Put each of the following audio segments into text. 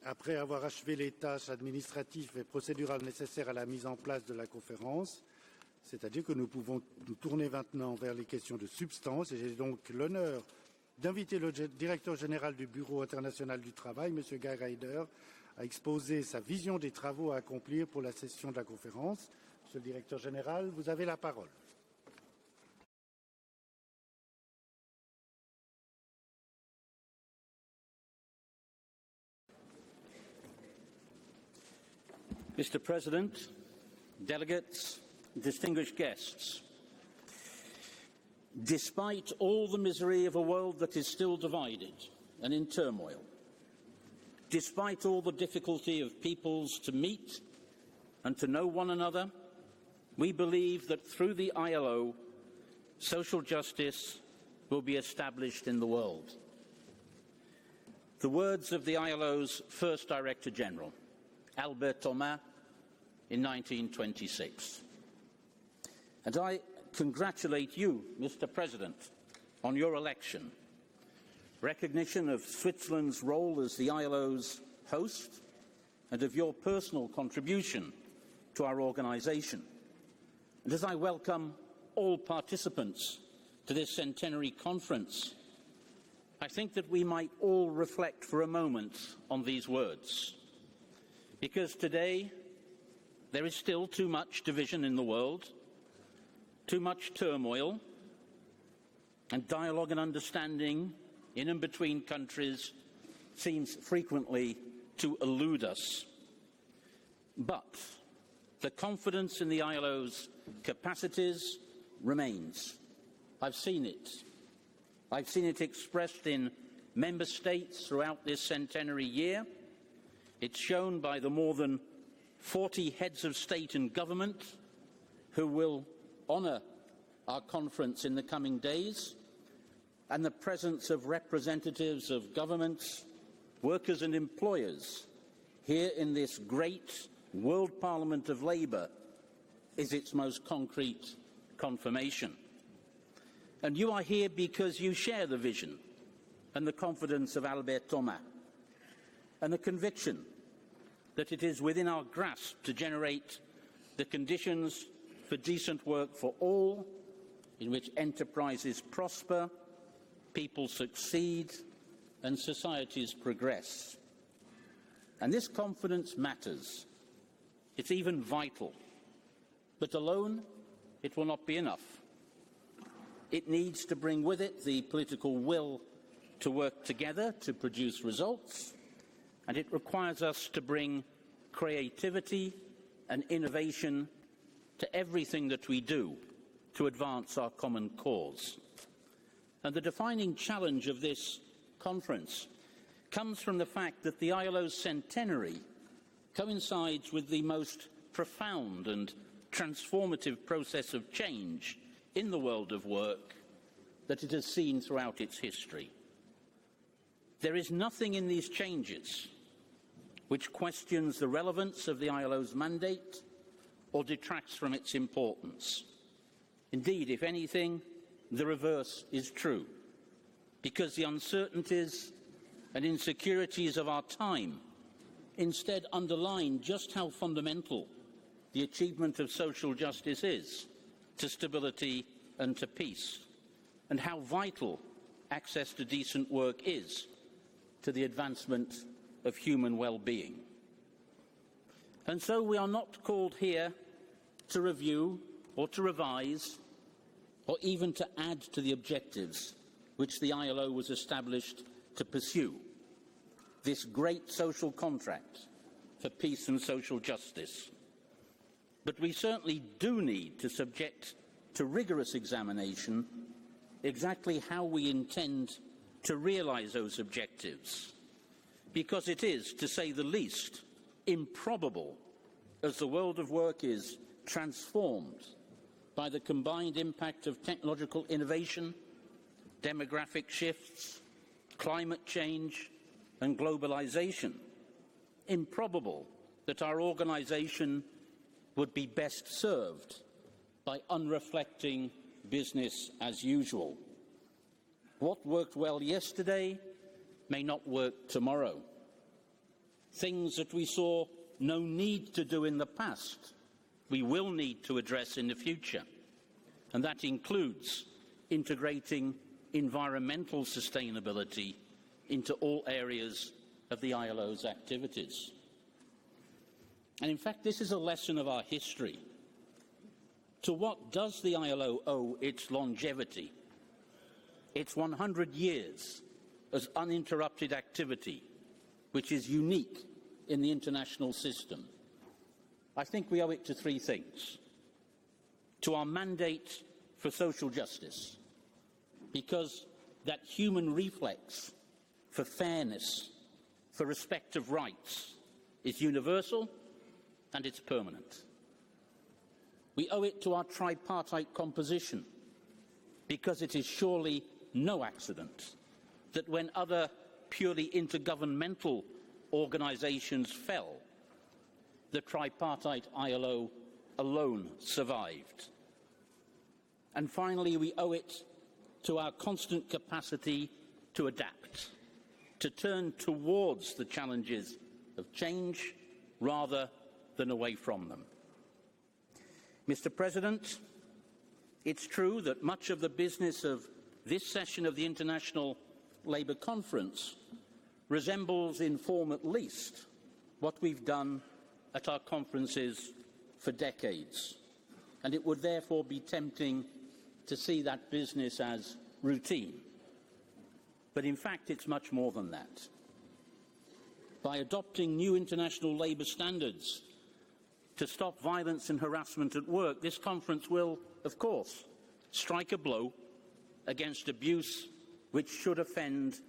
après avoir achevé les tâches administratives et procédurales nécessaires à la mise en place de la conférence, c'est-à-dire que nous pouvons nous tourner maintenant vers les questions de substance, et j'ai donc l'honneur d'inviter le directeur général du Bureau international du travail, M. Guy Ryder, à exposer sa vision des travaux à accomplir pour la session de la conférence. Monsieur le directeur général, vous avez la parole. Mr. President, delegates, distinguished guests, despite all the misery of a world that is still divided and in turmoil, despite all the difficulty of peoples to meet and to know one another, we believe that through the ILO, social justice will be established in the world. The words of the ILO's first Director General, Albert Thomas, in 1926. And I congratulate you, Mr. President, on your election. Recognition of Switzerland's role as the ILO's host and of your personal contribution to our organisation. And as I welcome all participants to this centenary conference, I think that we might all reflect for a moment on these words. Because today, there is still too much division in the world, too much turmoil, and dialogue and understanding in and between countries seems frequently to elude us. But the confidence in the ILO's capacities remains. I've seen it. I've seen it expressed in member states throughout this centenary year. It's shown by the more than 40 heads of state and government who will honour our conference in the coming days, and the presence of representatives of governments, workers and employers here in this great World Parliament of Labour is its most concrete confirmation. And you are here because you share the vision and the confidence of Albert Thomas, and the conviction that it is within our grasp to generate the conditions for decent work for all, in which enterprises prosper, people succeed, and societies progress. And this confidence matters. It's even vital. But alone, it will not be enough. It needs to bring with it the political will to work together to produce results, and it requires us to bring creativity and innovation to everything that we do to advance our common cause. And the defining challenge of this conference comes from the fact that the ILO's centenary coincides with the most profound and transformative process of change in the world of work that it has seen throughout its history. There is nothing in these changes which questions the relevance of the ILO's mandate or detracts from its importance. Indeed, if anything, the reverse is true, because the uncertainties and insecurities of our time instead underline just how fundamental the achievement of social justice is to stability and to peace, and how vital access to decent work is to the advancement of human well-being. And so we are not called here to review or to revise or even to add to the objectives which the ILO was established to pursue, this great social contract for peace and social justice. But we certainly do need to subject to rigorous examination exactly how we intend to realise those objectives, because it is, to say the least, improbable, as the world of work is transformed by the combined impact of technological innovation, demographic shifts, climate change and globalisation, improbable that our organisation would be best served by unreflecting business as usual. What worked well yesterday may not work tomorrow. things that we saw no need to do in the past, we will need to address in the future, and that includes integrating environmental sustainability into all areas of the ILO's activities. And in fact, this is a lesson of our history. To what does the ILO owe its longevity? Its 100 years as uninterrupted activity, which is unique in the international system. I think we owe it to three things. To our mandate for social justice, because that human reflex for fairness, for respect of rights, is universal and it's permanent. We owe it to our tripartite composition, because it is surely no accident that when other purely intergovernmental organisations fell, the tripartite ILO alone survived. And finally, we owe it to our constant capacity to adapt, to turn towards the challenges of change rather than away from them. Mr. President, it's true that much of the business of this session of the International Labour Conference resembles in form at least what we've done at our conferences for decades, and it would therefore be tempting to see that business as routine. But in fact, it's much more than that. By adopting new international labour standards to stop violence and harassment at work, this conference will, of course, strike a blow against abuse which should offend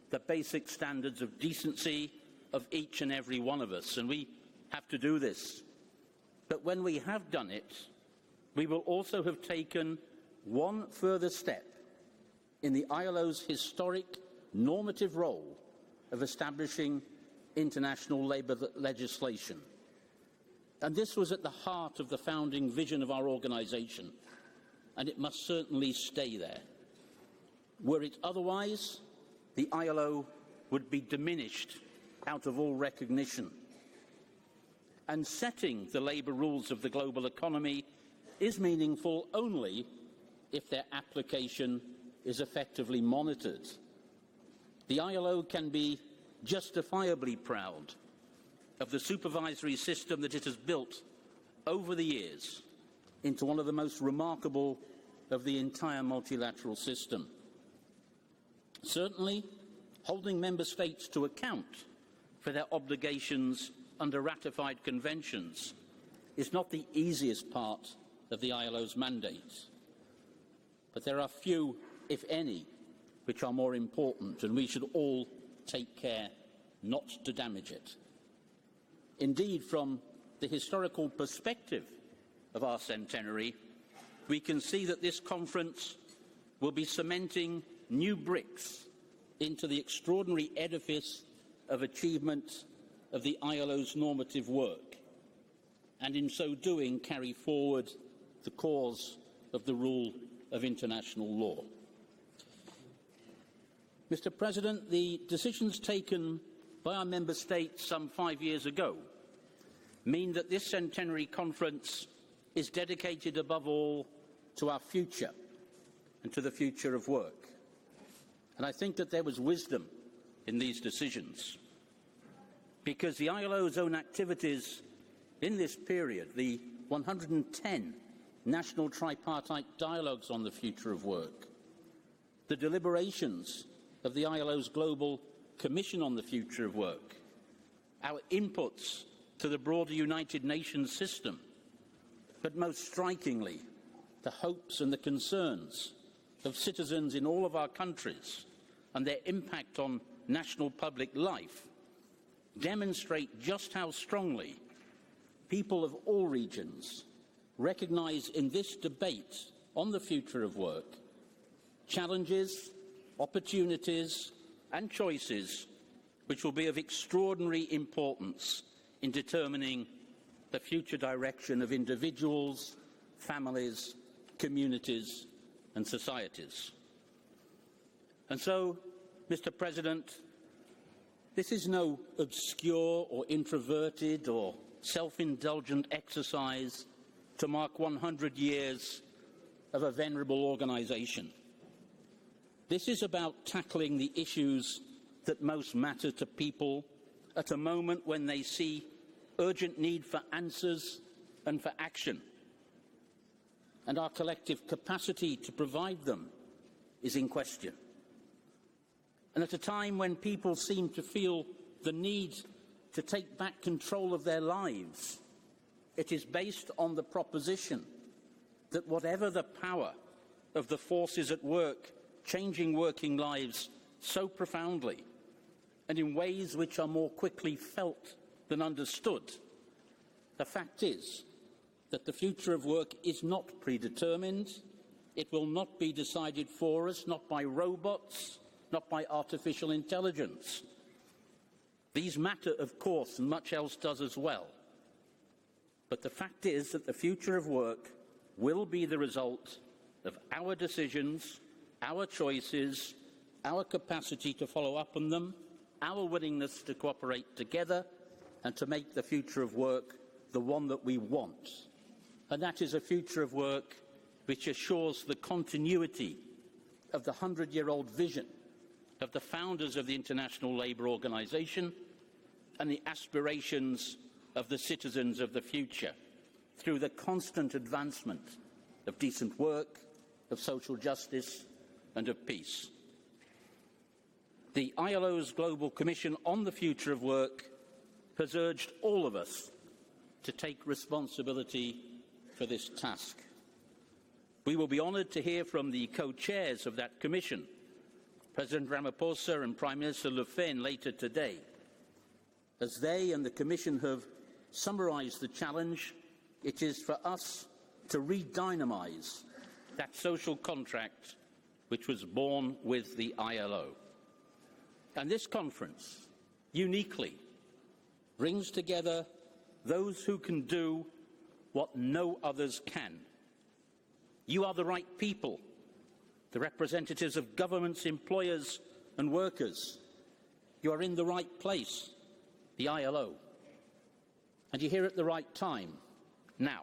the basic standards of decency of each and every one of us, and we have to do this. But when we have done it, we will also have taken one further step in the ILO's historic normative role of establishing international labour legislation. And this was at the heart of the founding vision of our organisation, and it must certainly stay there. Were it otherwise, the ILO would be diminished out of all recognition. And setting the labour rules of the global economy is meaningful only if their application is effectively monitored. The ILO can be justifiably proud of the supervisory system that it has built over the years into one of the most remarkable of the entire multilateral system. Certainly, holding member states to account for their obligations under ratified conventions is not the easiest part of the ILO's mandate. But there are few, if any, which are more important, and we should all take care not to damage it. Indeed, from the historical perspective of our centenary, we can see that this conference will be cementing new bricks into the extraordinary edifice of achievement of the ILO's normative work, and in so doing carry forward the cause of the rule of international law. Mr. President, the decisions taken by our member states some 5 years ago mean that this centenary conference is dedicated above all to our future and to the future of work. And I think that there was wisdom in these decisions, because the ILO's own activities in this period, the 110 national tripartite dialogues on the future of work, the deliberations of the ILO's Global Commission on the Future of Work, our inputs to the broader United Nations system, but most strikingly, the hopes and the concerns of citizens in all of our countries and their impact on national public life demonstrate just how strongly people of all regions recognise in this debate on the future of work challenges, opportunities and choices which will be of extraordinary importance in determining the future direction of individuals, families, communities and societies. And so, Mr. President, This is no obscure or introverted or self-indulgent exercise to mark 100 years of a venerable organisation. This is about tackling the issues that most matter to people at a moment when they see urgent need for answers and for action. And our collective capacity to provide them is in question. And at a time when people seem to feel the need to take back control of their lives, it is based on the proposition that whatever the power of the forces at work changing working lives so profoundly and in ways which are more quickly felt than understood, the fact is that the future of work is not predetermined. It will not be decided for us, not by robots, not by artificial intelligence. These matter, of course, and much else does as well. But the fact is that the future of work will be the result of our decisions, our choices, our capacity to follow up on them, our willingness to cooperate together and to make the future of work the one that we want. And that is a future of work which assures the continuity of the 100-year-old vision of the founders of the International Labour Organization and the aspirations of the citizens of the future through the constant advancement of decent work, of social justice and of peace. The ILO's Global Commission on the Future of Work has urged all of us to take responsibility for this task. We will be honoured to hear from the co-chairs of that commission, President Ramaphosa and Prime Minister Le Pen, later today, as they and the Commission have summarised the challenge. It is for us to redynamise that social contract which was born with the ILO. And this conference, uniquely, brings together those who can do what no others can. You are the right people, the representatives of governments, employers and workers. You are in the right place, the ILO. And you're here at the right time, now.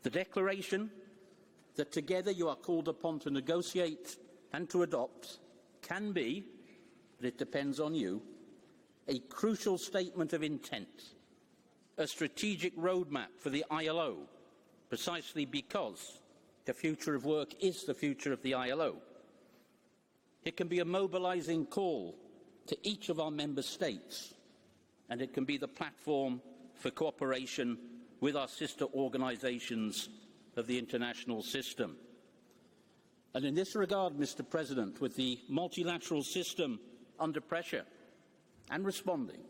The declaration that together you are called upon to negotiate and to adopt can be, but it depends on you, a crucial statement of intent, a strategic roadmap for the ILO, precisely because the future of work is the future of the ILO. It can be a mobilising call to each of our member states, and it can be the platform for cooperation with our sister organisations of the international system. And in this regard, Mr. President, with the multilateral system under pressure and responding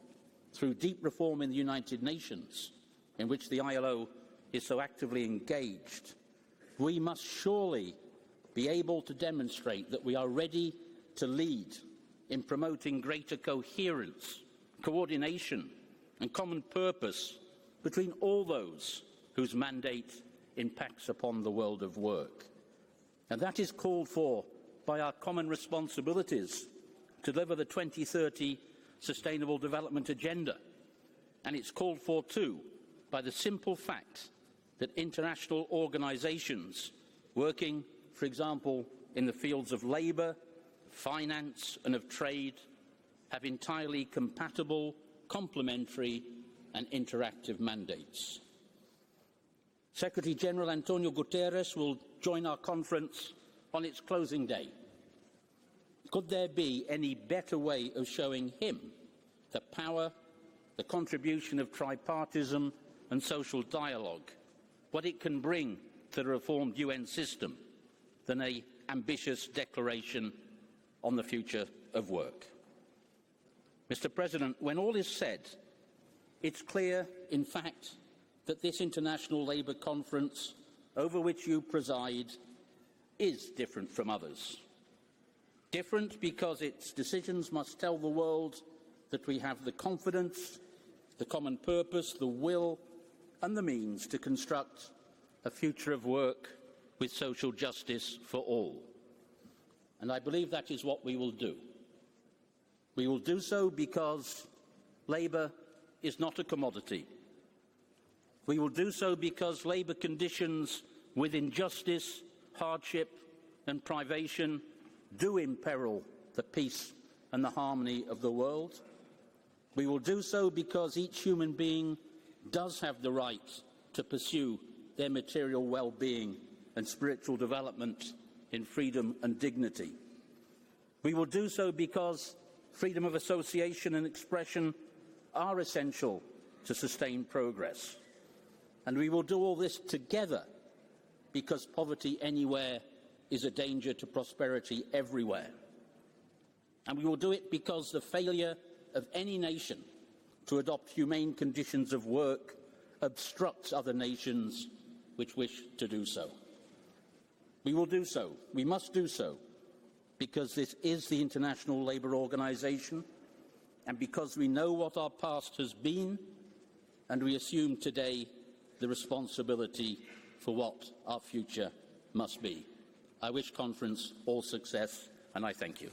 through deep reform in the United Nations, in which the ILO is so actively engaged, we must surely be able to demonstrate that we are ready to lead in promoting greater coherence, coordination and common purpose between all those whose mandate impacts upon the world of work. And that is called for by our common responsibilities to deliver the 2030 Sustainable Development Agenda. And it's called for too by the simple fact that international organisations working, for example, in the fields of labour, finance and of trade have entirely compatible, complementary and interactive mandates. Secretary-General Antonio Guterres will join our conference on its closing day. Could there be any better way of showing him the power, the contribution of tripartism and social dialogue, what it can bring to the reformed UN system, than an ambitious declaration on the future of work? Mr. President, when all is said, it's clear, in fact, that this International Labour Conference, over which you preside, is different from others. Different because its decisions must tell the world that we have the confidence, the common purpose, the will and the means to construct a future of work with social justice for all. And I believe that is what we will do. We will do so because labour is not a commodity. We will do so because labour conditions with injustice, hardship and privation do imperil the peace and the harmony of the world. We will do so because each human being does have the right to pursue their material well-being and spiritual development in freedom and dignity. We will do so because freedom of association and expression are essential to sustain progress. And we will do all this together because poverty anywhere is a danger to prosperity everywhere. And we will do it because the failure of any nation to adopt humane conditions of work obstructs other nations which wish to do so. We will do so, we must do so, because this is the International Labour Organization and because we know what our past has been and we assume today the responsibility for what our future must be. I wish conference all success and I thank you.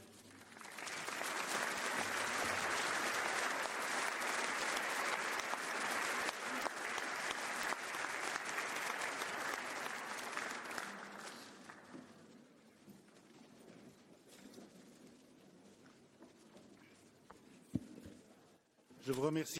Je vous remercie.